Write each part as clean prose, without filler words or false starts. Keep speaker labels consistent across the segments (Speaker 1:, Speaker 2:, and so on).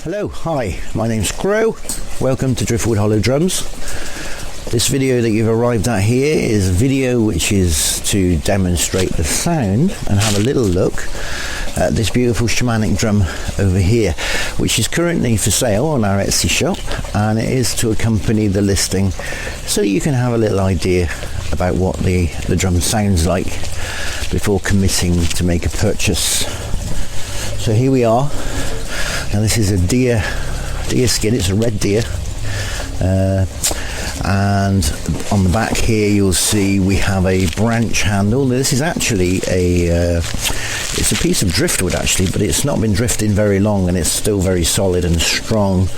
Speaker 1: Hello, hi, my name's Crow. Welcome to Driftwood Hollow Drums. This video that you've arrived at here is a video which is to demonstrate the sound and have a little look at this beautiful shamanic drum over here, which is currently for sale on our Etsy shop, and it is to accompany the listing so you can have a little idea about what the drum sounds like before committing to make a purchase. So here we are. Now this is a deer skin, it's a red deer, and on the back here you'll see we have a branch handle. This is actually it's a piece of driftwood actually, but it's not been drifting very long and it's still very solid and strong,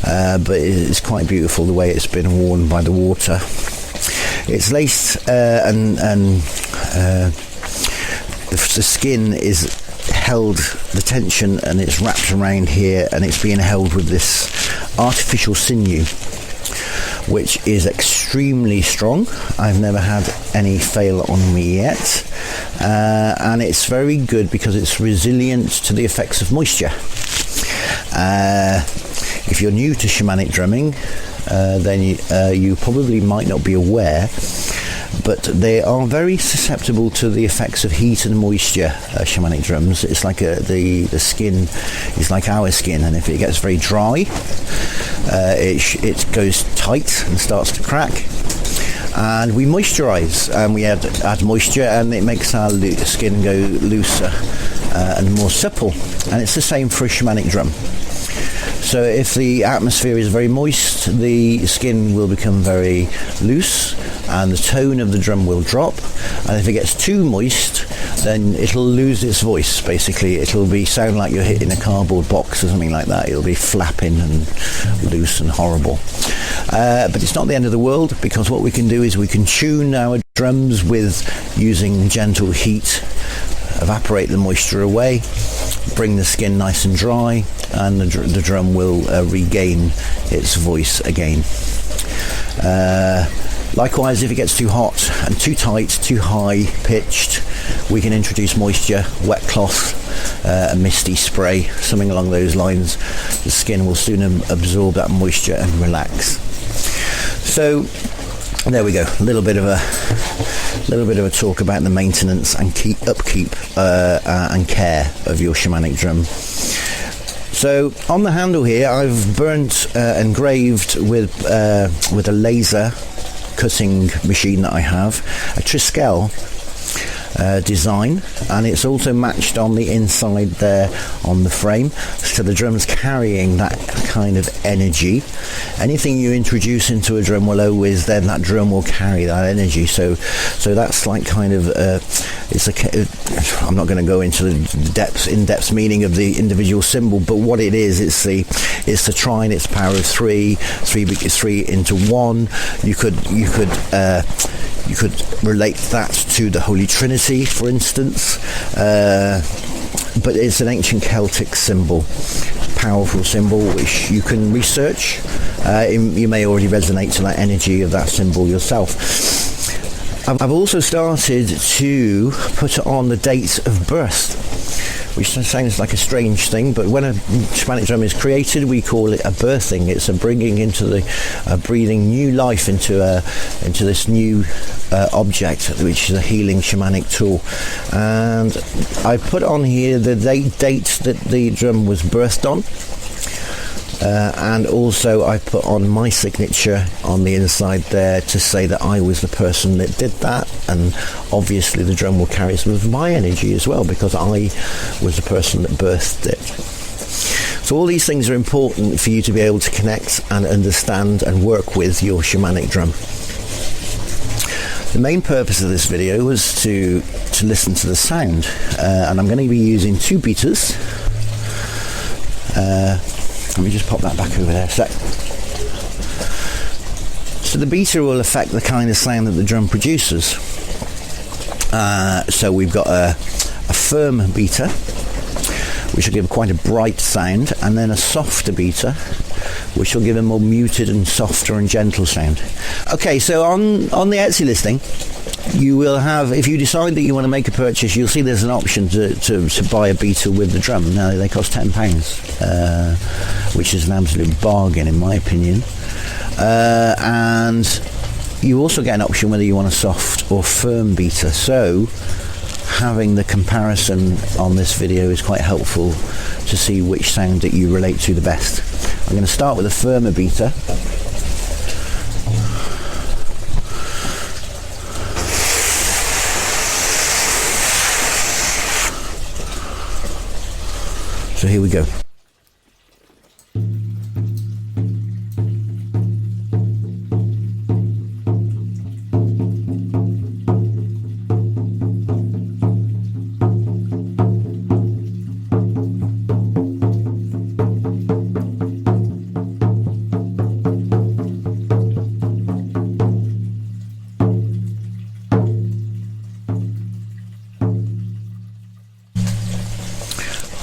Speaker 1: but it's quite beautiful the way it's been worn by the water. It's laced and the skin is held, the tension, and it's wrapped around here, and it's being held with this artificial sinew, which is extremely strong. I've never had any fail on me yet, and it's very good because it's resilient to the effects of moisture. If you're new to shamanic drumming, then you probably might not be aware, but they are very susceptible to the effects of heat and moisture. Shamanic drums, it's like the skin is like our skin, and if it gets very dry, it goes tight and starts to crack. And we moisturize, and we add moisture, and it makes our skin go looser and more supple. And it's the same for a shamanic drum. So if the atmosphere is very moist, the skin will become very loose and the tone of the drum will drop. And if it gets too moist, then it'll lose its voice. Basically, it'll sound like you're hitting a cardboard box or something like that. It'll be flapping and loose and horrible. But it's not the end of the world, because what we can do is we can tune our drums with using gentle heat, evaporate the moisture away, bring the skin nice and dry, and the drum will regain its voice again. Likewise, if it gets too hot and too tight, too high pitched, we can introduce moisture, wet cloth, a misty spray, something along those lines. The skin will soon absorb that moisture and relax. So there we go, a little bit of a talk about the maintenance and upkeep and care of your shamanic drum. So on the handle here, I've burnt engraved with a laser cutting machine that I have, a triskele design, and it's also matched on the inside there on the frame, so the drum's carrying that kind of energy. Anything you introduce into a drum will always, then that drum will carry that energy. So that's like kind of I'm not going to go into the in-depth meaning of the individual symbol, but what it is, it's the trine. It's power of three into one. You could relate that to the Holy Trinity, for instance, but it's an ancient Celtic symbol, powerful symbol which you can research. You may already resonate to that energy of that symbol yourself. I've also started to put on the date of birth, which sounds like a strange thing, but when a shamanic drum is created, we call it a birthing. It's a bringing into breathing new life into this new object, which is a healing shamanic tool. And I put on here the date that the drum was birthed on. And also I put on my signature on the inside there to say that I was the person that did that, and obviously the drum will carry some of my energy as well, because I was the person that birthed it. So all these things are important for you to be able to connect and understand and work with your shamanic drum. The main purpose of this video was to listen to the sound, and I'm going to be using two beaters. Let me just pop that back over there a sec. So the beater will affect the kind of sound that the drum produces. So we've got a firm beater, which will give quite a bright sound, and then a softer beater, which will give a more muted and softer and gentle sound. Okay, so on the Etsy listing, You will have, if you decide that you want to make a purchase, you'll see there's an option to buy a beater with the drum. Now they cost £10, which is an absolute bargain in my opinion. And you also get an option whether you want a soft or firm beater. So having the comparison on this video is quite helpful to see which sound that you relate to the best. I'm going to start with a firmer beater. So here we go.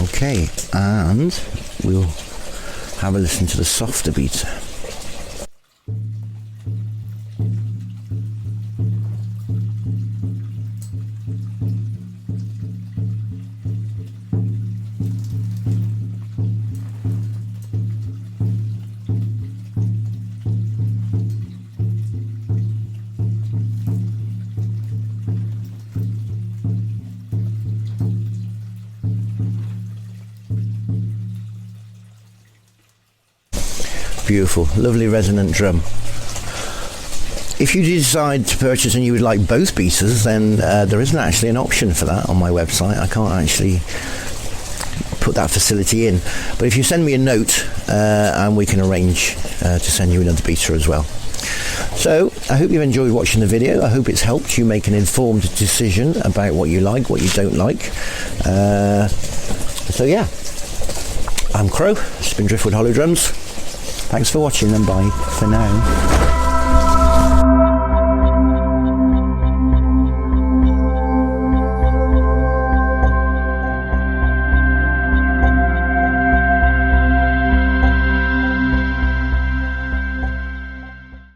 Speaker 1: Okay, and we'll have a listen to the softer beater. Beautiful, lovely resonant drum. If you decide to purchase and you would like both beaters, then there isn't actually an option for that on my website. I can't actually put that facility in. But if you send me a note, and we can arrange to send you another beater as well. So I hope you've enjoyed watching the video. I hope it's helped you make an informed decision about what you like, what you don't like. So yeah, I'm Crow. It's been Driftwood Hollow Drums. Thanks for watching and bye for now.